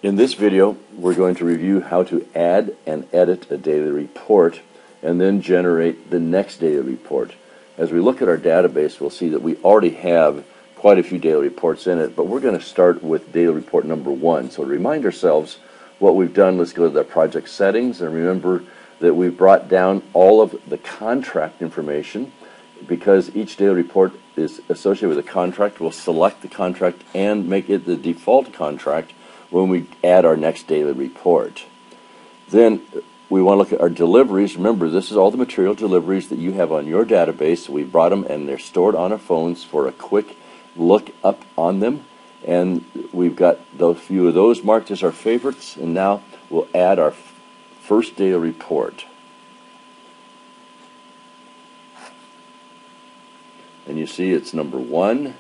In this video, we're going to review how to add and edit a daily report and then generate the next daily report. As we look at our database, we'll see that we already have quite a few daily reports in it, but we're going to start with daily report number 1. So to remind ourselves what we've done, let's go to the project settings and remember that we've brought down all of the contract information. Because each daily report is associated with a contract, we'll select the contract and make it the default contract when we add our next daily report. Then we want to look at our deliveries. Remember, this is all the material deliveries that you have on your database. We brought them and they're stored on our phones for a quick look up on them. And we've got those few of those marked as our favorites. And now we'll add our first daily report. And you see it's number 1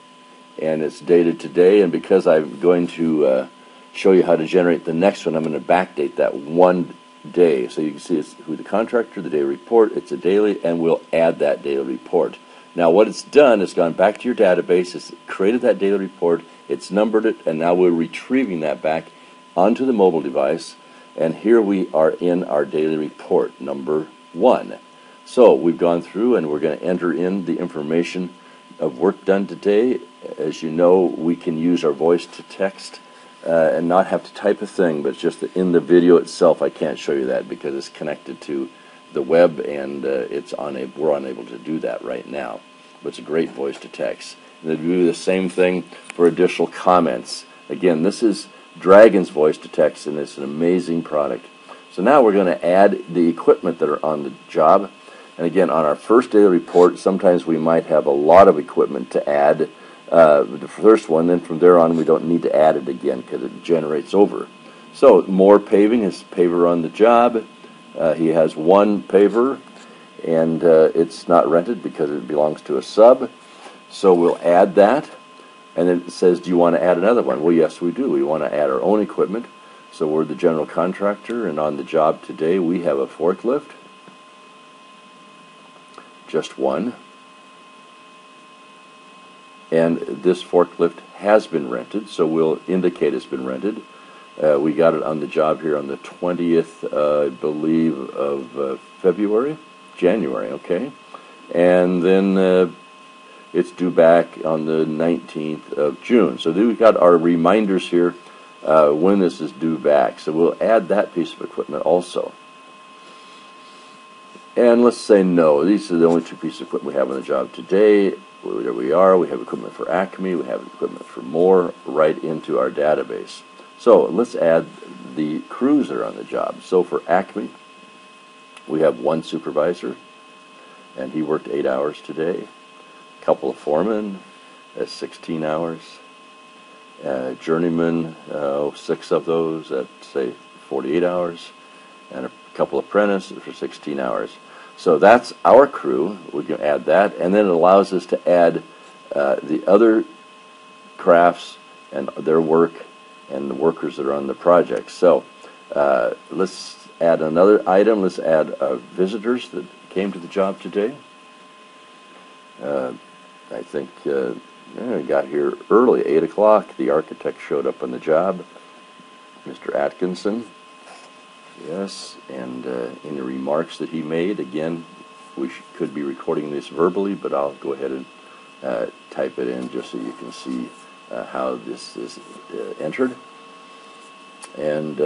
and it's dated today, and because I'm going to show you how to generate the next one, I'm going to backdate that 1 day. So you can see it's who the contractor, the daily report, it's a daily, and we'll add that daily report. Now what it's done is gone back to your database, it's created that daily report, it's numbered it, and now we're retrieving that back onto the mobile device, and here we are in our daily report, number 1. So we've gone through and we're going to enter in the information of work done today. As you know, we can use our voice to text and not have to type a thing, but it's just that in the video itself I can't show you that because it's connected to the web and we're unable to do that right now. But it's a great voice to text. And then we do the same thing for additional comments. Again, this is Dragon's voice to text, and it's an amazing product. So now we're going to add the equipment that are on the job. And again, on our first daily report, sometimes we might have a lot of equipment to add. The first one, then from there on, we don't need to add it again because it generates over. So, more paving, his paver on the job. He has 1 paver, and it's not rented because it belongs to a sub. So we'll add that. And then it says, do you want to add another one? Well, yes, we do. We want to add our own equipment. So we're the general contractor, and on the job today, we have a forklift. Just 1, and this forklift has been rented, so we'll indicate it's been rented. We got it on the job here on the 20th, I believe, of January, okay, and then it's due back on the 19th of June. So we've got our reminders here when this is due back, so we'll add that piece of equipment also. And let's say no. These are the only 2 pieces of equipment we have on the job today. There we are. We have equipment for Acme. We have equipment for more right into our database. So let's add the crews that are on the job. So for Acme, we have 1 supervisor, and he worked 8 hours today. A couple of foremen, 16 hours. Journeyman, 6 of those at, say, 48 hours. And a couple of apprentices for 16 hours. So that's our crew. We can add that, and then it allows us to add the other crafts and their work and the workers that are on the project. So let's add another item. Let's add visitors that came to the job today. I think we got here early, 8 o'clock. The architect showed up on the job, Mr. Atkinson. Yes, and in the remarks that he made, again, we could be recording this verbally, but I'll go ahead and type it in just so you can see how this is entered. And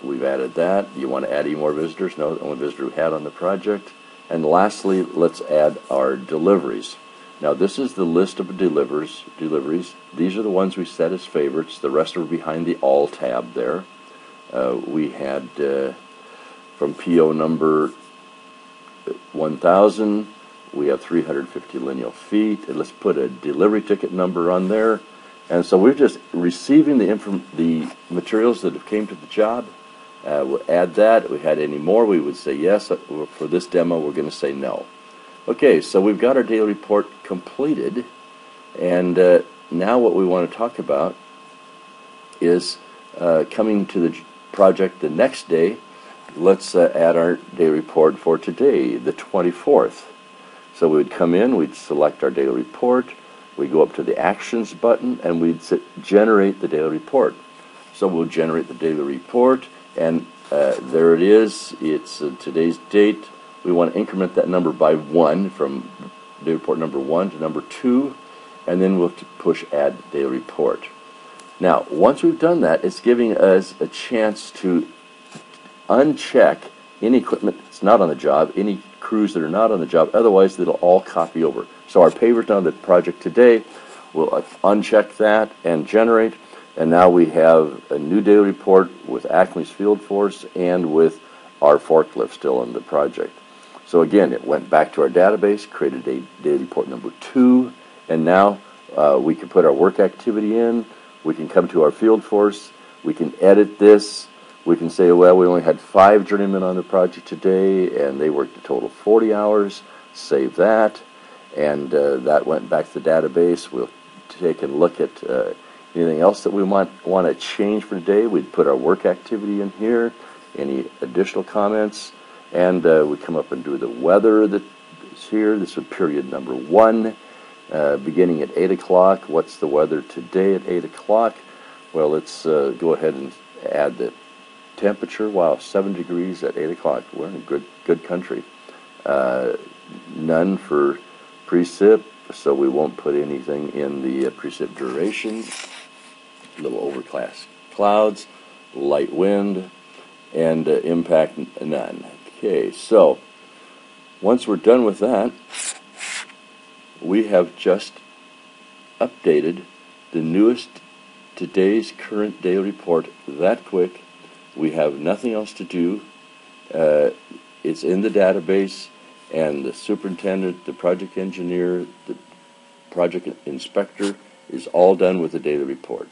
we've added that. Do you want to add any more visitors? No, the only visitor we had on the project. And lastly, let's add our deliveries. Now, this is the list of deliveries. These are the ones we set as favorites. The rest are behind the All tab there. We had from PO number 1000, we have 350 lineal feet, and let's put a delivery ticket number on there. And so we're just receiving the materials that have came to the job. We'll add that. If we had any more, we would say yes. For this demo, we're going to say no. Okay, so we've got our daily report completed, and now what we want to talk about is coming to the project the next day. Let's add our daily report for today, the 24th. So we would come in, we'd select our daily report, we go up to the Actions button, and we'd generate the daily report. So we'll generate the daily report, and there it is. It's today's date. We want to increment that number by 1 from daily report number 1 to number 2, and then we'll push add daily report. Now, once we've done that, it's giving us a chance to uncheck any equipment that's not on the job, any crews that are not on the job. Otherwise, it'll all copy over. So our pavers on the project today, we'll uncheck that and generate. And now we have a new daily report with Acme's field force and with our forklift still in the project. So again, it went back to our database, created a daily report number 2, and now we can put our work activity in. We can come to our field force. We can edit this. We can say, well, we only had 5 journeymen on the project today, and they worked a total of 40 hours. Save that, and that went back to the database. We'll take a look at anything else that we want to change for today. We'd put our work activity in here, any additional comments, and we come up and do the weather that's here. This is period number 1, beginning at 8 o'clock. What's the weather today at 8 o'clock? Well, let's go ahead and add the temperature. Wow, 7 degrees at 8 o'clock. We're in a good country. None for precip, so we won't put anything in the precip duration. Little overcast clouds, light wind, and impact none. Okay, so once we're done with that, we have just updated the newest today's current daily report that quick. We have nothing else to do. It's in the database, and the superintendent, the project engineer, the project inspector is all done with the daily report.